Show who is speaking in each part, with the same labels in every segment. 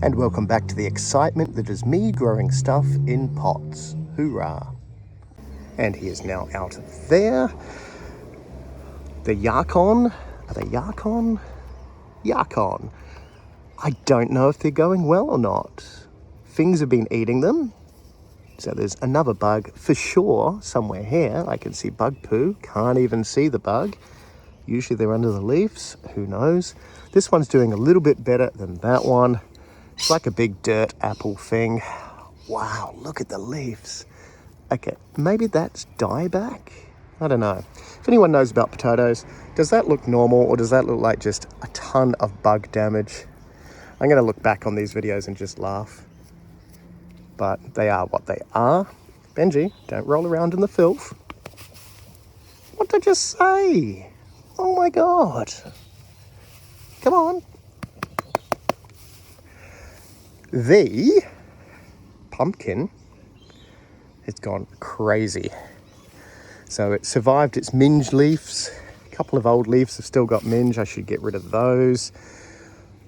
Speaker 1: And welcome back to the excitement that is me growing stuff in pots. Hoorah! And he is now out of there. The Yacon, are they Yacon? Yacon. I don't know if they're going well or not. Things have been eating them. So there's another bug for sure somewhere here. I can see bug poo, can't even see the bug. Usually they're under the leaves, who knows. This one's doing a little bit better than that one. It's like a big dirt apple thing. Wow, look at the leaves. Okay, maybe that's dieback? I don't know. If anyone knows about potatoes, does that look normal or does that look like just a ton of bug damage? I'm going to look back on these videos and just laugh. But they are what they are. Benji, don't roll around in the filth. What did I just say? Oh my God. Come on. The pumpkin has gone crazy. So it survived its minge leaves. A couple of old leaves have still got minge. I should get rid of those.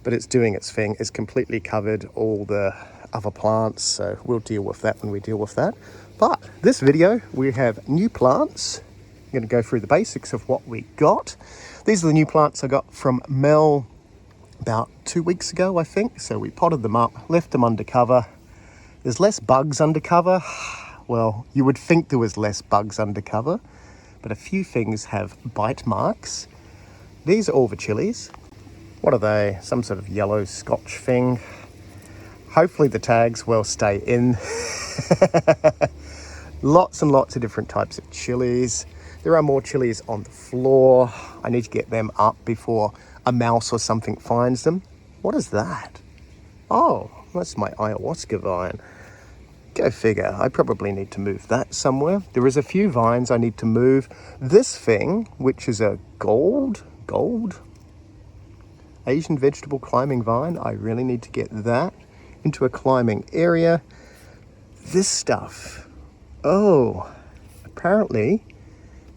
Speaker 1: But it's doing its thing. It's completely covered all the other plants. So we'll deal with that when we deal with that. But this video, we have new plants. I'm going to go through the basics of what we got. These are the new plants I got from Mel about 2 weeks ago, I think. So we potted them up, left them undercover. There's less bugs undercover. Well, you would think there was less bugs undercover, but a few things have bite marks. These are all the chilies. What are they? Some sort of yellow Scotch thing. Hopefully the tags will stay in. Lots and lots of different types of chilies. There are more chilies on the floor. I need to get them up before a mouse or something finds them. What is that? Oh, that's my ayahuasca vine. Go figure. I probably need to move that somewhere. There is a few vines I need to move. This thing, which is a gold Asian vegetable climbing vine, I really need to get that into a climbing area. This stuff, oh, apparently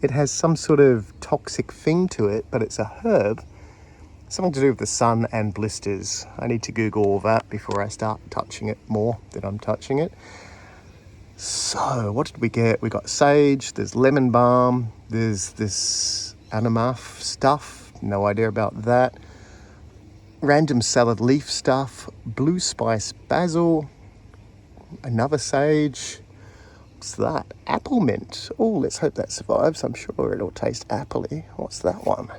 Speaker 1: it has some sort of toxic thing to it, but it's a herb. Something to do with the sun and blisters. I need to Google all that before I start touching it more than I'm touching it. So what did we get? We got sage, there's lemon balm, there's this anamaf stuff, no idea about that. Random salad leaf stuff, blue spice basil, another sage. What's that? Apple mint. Oh, let's hope that survives. I'm sure it'll taste appley. What's that one?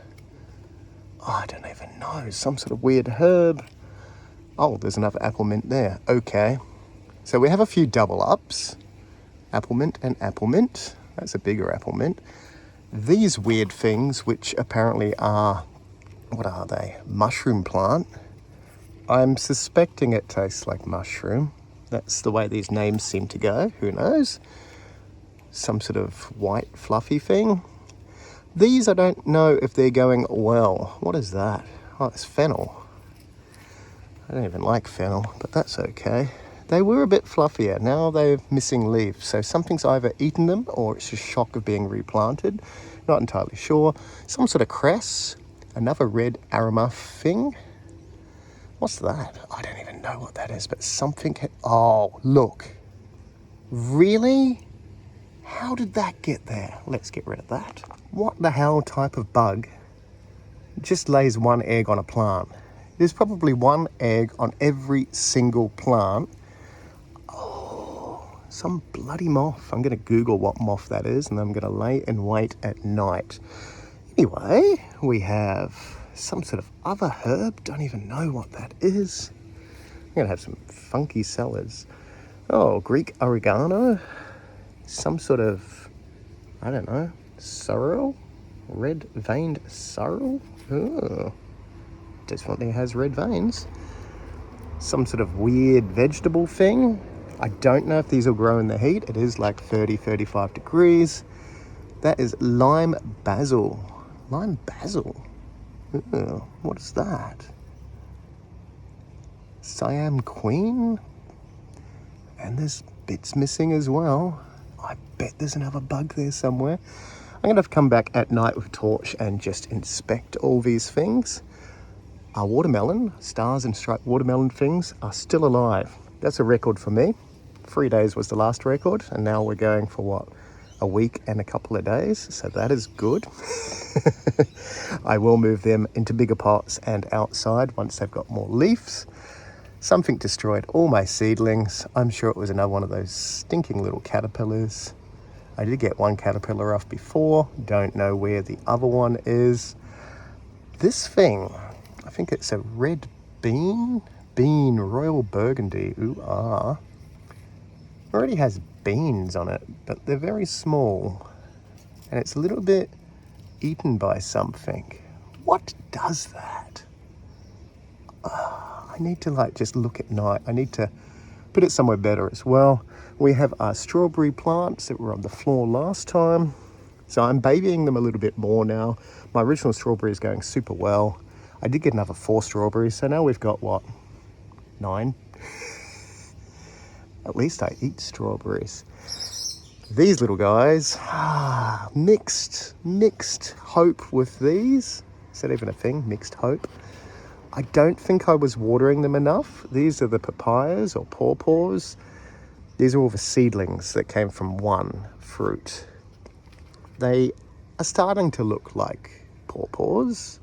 Speaker 1: Oh, I don't even know. Some sort of weird herb. Oh, there's another apple mint there. Okay. So we have a few double ups. Apple mint and apple mint. That's a bigger apple mint. These weird things, which apparently are, what are they? Mushroom plant. I'm suspecting it tastes like mushroom. That's the way these names seem to go. Who knows? Some sort of white fluffy thing. These I don't know if they're going well. What is that? Oh, it's fennel. I don't even like fennel, but that's okay. They were a bit fluffier. Now they're missing leaves. So something's either eaten them or it's just shock of being replanted. Not entirely sure. Some sort of cress. Another red arama thing. What's that? I don't even know what that is, but something... Oh, look. Really? How did that get there? Let's get rid of that. What the hell type of bug just lays one egg on a plant? There's probably one egg on every single plant. Oh, some bloody moth. I'm going to Google what moth that is, and I'm going to lay in wait at night. Anyway, we have some sort of other herb. Don't even know what that is. I'm going to have some funky salads. Oh, Greek oregano. Some sort of, I don't know, sorrel? Red veined sorrel? Oh, definitely has red veins. Some sort of weird vegetable thing. I don't know if these will grow in the heat. It is like 30, 35 degrees. That is lime basil. Lime basil? Oh, what is that? Siam Queen? And there's bits missing as well. I bet there's another bug there somewhere. I'm going to have to come back at night with a torch and just inspect all these things. Our watermelon, stars and striped watermelon things, are still alive. That's a record for me. 3 days was the last record, and now we're going for what? A week and a couple of days, so that is good. I will move them into bigger pots and outside once they've got more leaves. Something destroyed all my seedlings. I'm sure it was another one of those stinking little caterpillars. I did get one caterpillar off before, don't know where the other one is. This thing, I think it's a red bean royal burgundy. Ooh, ah. Already has beans on it, but they're very small. And it's a little bit eaten by something. What does that? I need to like just look at night. I need to put it somewhere better as well. We have our strawberry plants that were on the floor last time. So I'm babying them a little bit more now. My original strawberry is going super well. I did get another 4 strawberries, so now we've got what? 9? At least I eat strawberries. These little guys, mixed hope with these. Is that even a thing? Mixed hope. I don't think I was watering them enough. These are the papayas or pawpaws. These are all the seedlings that came from one fruit. They are starting to look like pawpaws,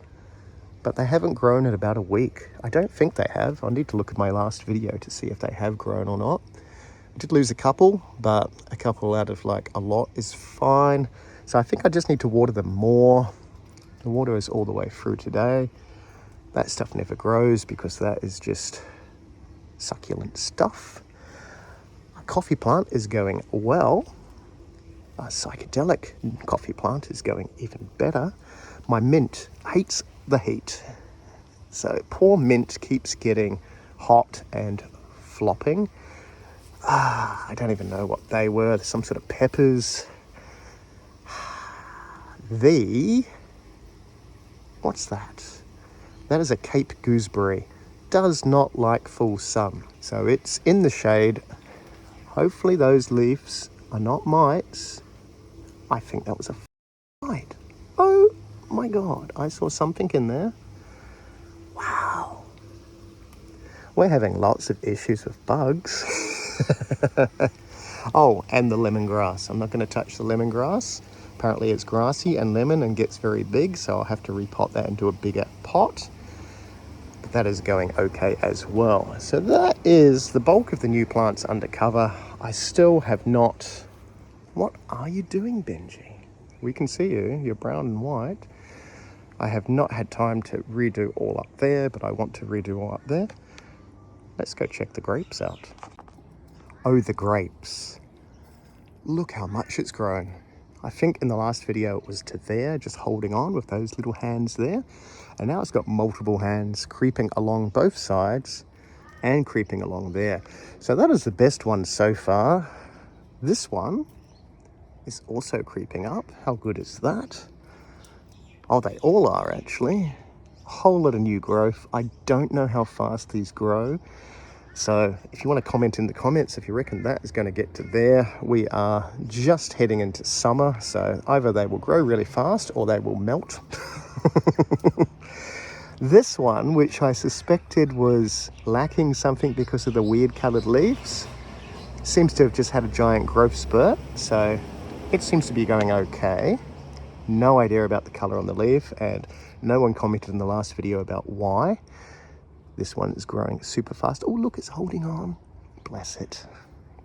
Speaker 1: but they haven't grown in about a week. I don't think they have. I need to look at my last video to see if they have grown or not. I did lose a couple, but a couple out of like a lot is fine. So I think I just need to water them more. The water is all the way through today. That stuff never grows because that is just succulent stuff. Our coffee plant is going well. Our psychedelic coffee plant is going even better. My mint hates the heat. So poor mint keeps getting hot and flopping. I don't even know what they were. Some sort of peppers. What's that? That is a Cape gooseberry. Does not like full sun. So it's in the shade. Hopefully those leaves are not mites. I think that was a mite. Oh my God, I saw something in there. Wow. We're having lots of issues with bugs. Oh, and the lemongrass. I'm not going to touch the lemongrass. Apparently it's grassy and lemon and gets very big, so I'll have to repot that into a bigger pot. But that is going okay as well. So that is the bulk of the new plants under cover. I still have not... What are you doing, Benji? We can see you. You're brown and white. I have not had time to redo all up there, but I want to redo all up there. Let's go check the grapes out. Oh, the grapes. Look how much it's grown. I think in the last video it was to there, just holding on with those little hands there. And now it's got multiple hands creeping along both sides and creeping along there. So that is the best one so far. This one is also creeping up. How good is that? Oh, they all are actually. A whole lot of new growth. I don't know how fast these grow. So if you want to comment in the comments if you reckon that is going to get to there. We are just heading into summer, so either they will grow really fast or they will melt. This one, which I suspected was lacking something because of the weird coloured leaves, seems to have just had a giant growth spurt, so it seems to be going okay. No idea about the colour on the leaf, and no one commented in the last video about why. This one is growing super fast. Oh, look, it's holding on. Bless it.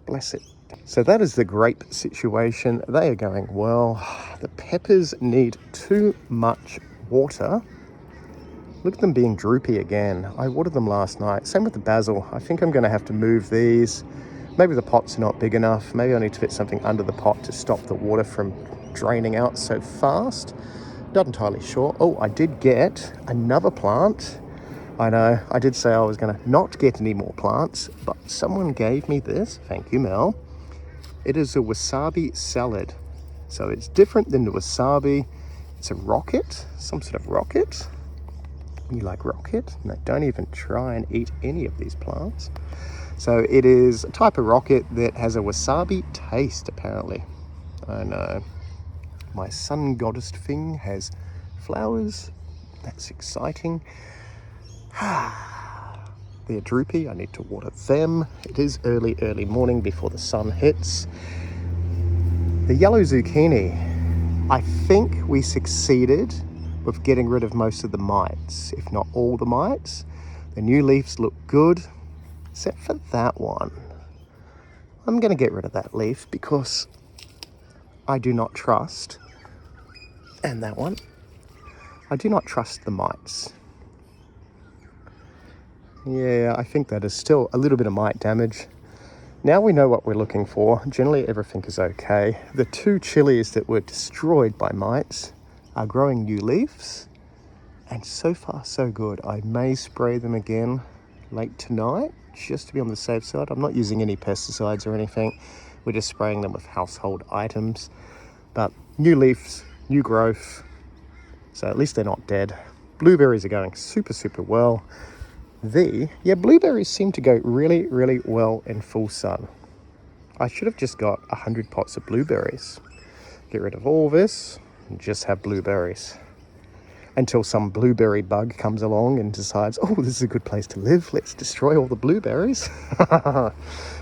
Speaker 1: Bless it. So that is the grape situation. They are going well. The peppers need too much water. Look at them being droopy again. I watered them last night. Same with the basil. I think I'm going to have to move these. Maybe the pots are not big enough. Maybe I need to fit something under the pot to stop the water from draining out so fast. Not entirely sure. Oh, I did get another plant. I know, I did say I was going to not get any more plants, but someone gave me this. Thank you, Mel. It is a wasabi salad. So it's different than the wasabi. It's a rocket, some sort of rocket. You like rocket? No, don't even try and eat any of these plants. So it is a type of rocket that has a wasabi taste, apparently. I know. My sun goddess thing has flowers. That's exciting. They're droopy, I need to water them. It is early morning before the sun hits. The yellow zucchini, I think we succeeded with getting rid of most of the mites, if not all the mites. The new leaves look good, except for that one. I'm going to get rid of that leaf because I do not trust, and that one, I do not trust the mites. Yeah, I think that is still a little bit of mite damage. Now we know what we're looking for. Generally everything is okay. The 2 chilies that were destroyed by mites are growing new leaves, and so far so good. I may spray them again late tonight just to be on the safe side. I'm not using any pesticides or anything. We're just spraying them with household items. But new leaves, new growth, so at least they're not dead. Blueberries are going super well. Blueberries seem to go really well in full sun. I should have just got 100 pots of blueberries. Get rid of all this and just have blueberries. Until some blueberry bug comes along and decides, oh, this is a good place to live. Let's destroy all the blueberries.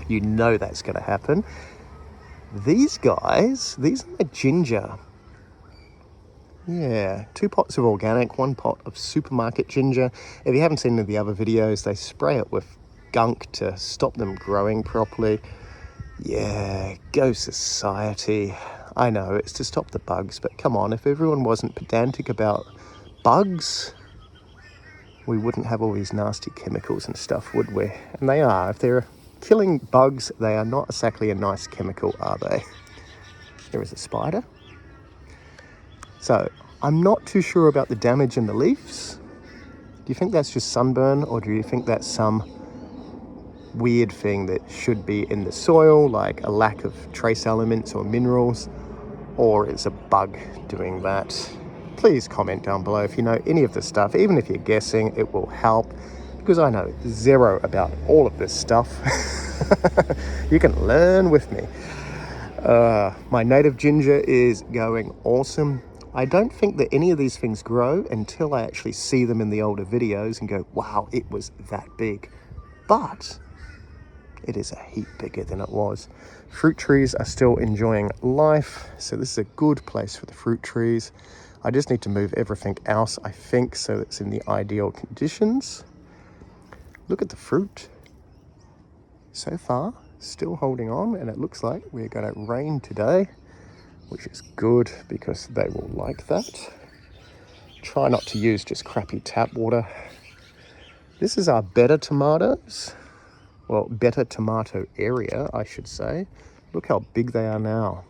Speaker 1: You know that's going to happen. These guys, these are my ginger. Yeah, 2 pots of organic, 1 pot of supermarket ginger. If you haven't seen any of the other videos, they spray it with gunk to stop them growing properly. Yeah, go society. I know, it's to stop the bugs, but come on, if everyone wasn't pedantic about bugs, we wouldn't have all these nasty chemicals and stuff, would we? And they are. If they're killing bugs, they are not exactly a nice chemical, are they? There is a spider. So, I'm not too sure about the damage in the leaves. Do you think that's just sunburn, or do you think that's some weird thing that should be in the soil, like a lack of trace elements or minerals, or is a bug doing that? Please comment down below if you know any of this stuff. Even if you're guessing, it will help, because I know zero about all of this stuff. You can learn with me. My native ginger is going awesome. I don't think that any of these things grow until I actually see them in the older videos and go, wow, it was that big. But it is a heap bigger than it was. Fruit trees are still enjoying life, so this is a good place for the fruit trees. I just need to move everything else, I think, so it's in the ideal conditions. Look at the fruit. So far, still holding on, and it looks like we're going to rain today, which is good because they will like that. Try not to use just crappy tap water. This is our better tomatoes. Well, better tomato area, I should say. Look how big they are now.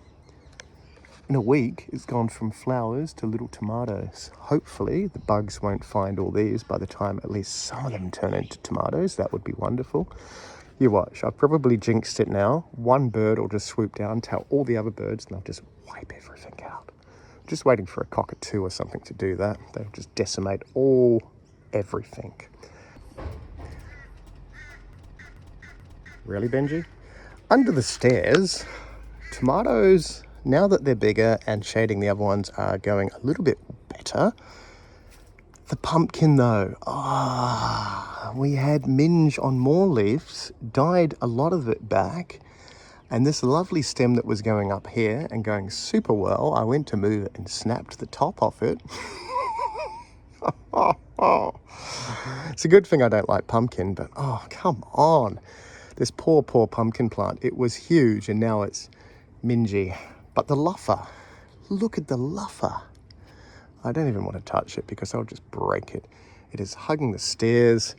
Speaker 1: In a week, it's gone from flowers to little tomatoes. Hopefully, the bugs won't find all these by the time at least some of them turn into tomatoes. That would be wonderful. You watch, I've probably jinxed it now. One bird will just swoop down, tell all the other birds, and they'll just wipe everything out. Just waiting for a cockatoo or something to do that. They'll just decimate everything. Really, Benji? Under the stairs, tomatoes, now that they're bigger and shading the other ones, are going a little bit better. The pumpkin though, we had minge on more leaves, dyed a lot of it back, and this lovely stem that was going up here and going super well, I went to move it and snapped the top off it. It's a good thing I don't like pumpkin, but oh, come on. This poor pumpkin plant, it was huge and now it's mingy. But the luffer, look at the luffer. I don't even want to touch it because I'll just break it. It is hugging the stairs.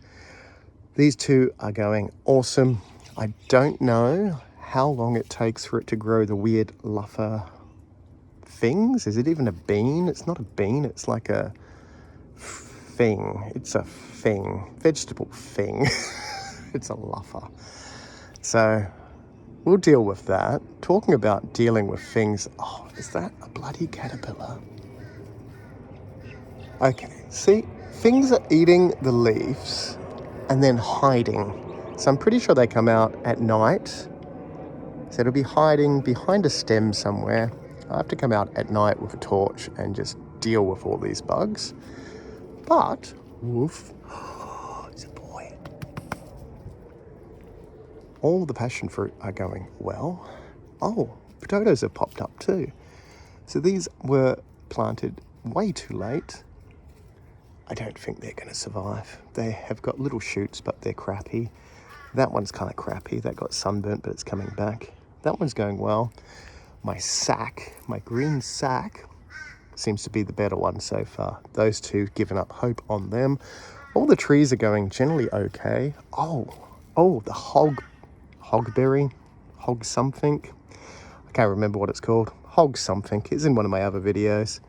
Speaker 1: These two are going awesome. I don't know how long it takes for it to grow the weird luffer things. Is it even a bean? It's not a bean, it's like a thing. It's a thing, vegetable thing. It's a luffer. So we'll deal with that. Talking about dealing with things, oh, is that a bloody caterpillar? Okay, see, things are eating the leaves and then hiding. So I'm pretty sure they come out at night. So it'll be hiding behind a stem somewhere. I have to come out at night with a torch and just deal with all these bugs. But, woof, all the passion fruit are going well. Oh, potatoes have popped up too. So these were planted way too late. I don't think they're going to survive. They have got little shoots, but they're crappy. That one's kind of crappy. That got sunburnt, but it's coming back. That one's going well. My sack, my green sack, seems to be the better one so far. Those two, given up hope on them. All the trees are going generally okay. Oh, the hogberry, hog something. I can't remember what it's called. Hog something. It's in one of my other videos.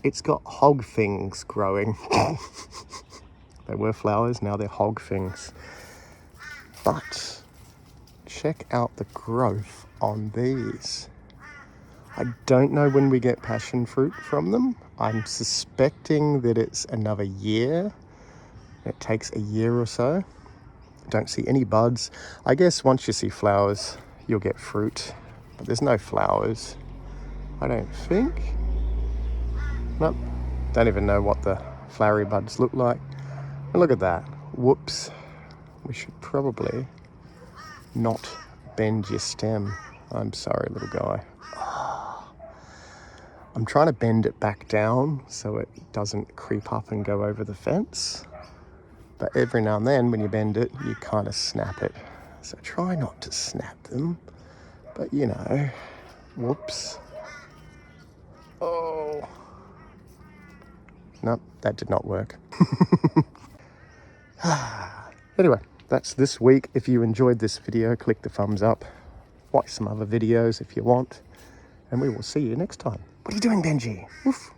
Speaker 1: It's got hog things growing. They were flowers, now they're hog things. But check out the growth on these. I don't know when we get passion fruit from them. I'm suspecting that it's another year. It takes a year or so. Don't see any buds. I guess once you see flowers, you'll get fruit. But there's no flowers, I don't think. Nope. Don't even know what the flowery buds look like. And look at that. Whoops. We should probably not bend your stem. I'm sorry, little guy. I'm trying to bend it back down so it doesn't creep up and go over the fence. But every now and then when you bend it, you kind of snap it. So try not to snap them. But you know, whoops. Oh. Nope, that did not work. Anyway, that's this week. If you enjoyed this video, click the thumbs up. Watch some other videos if you want. And we will see you next time. What are you doing, Benji? Woof.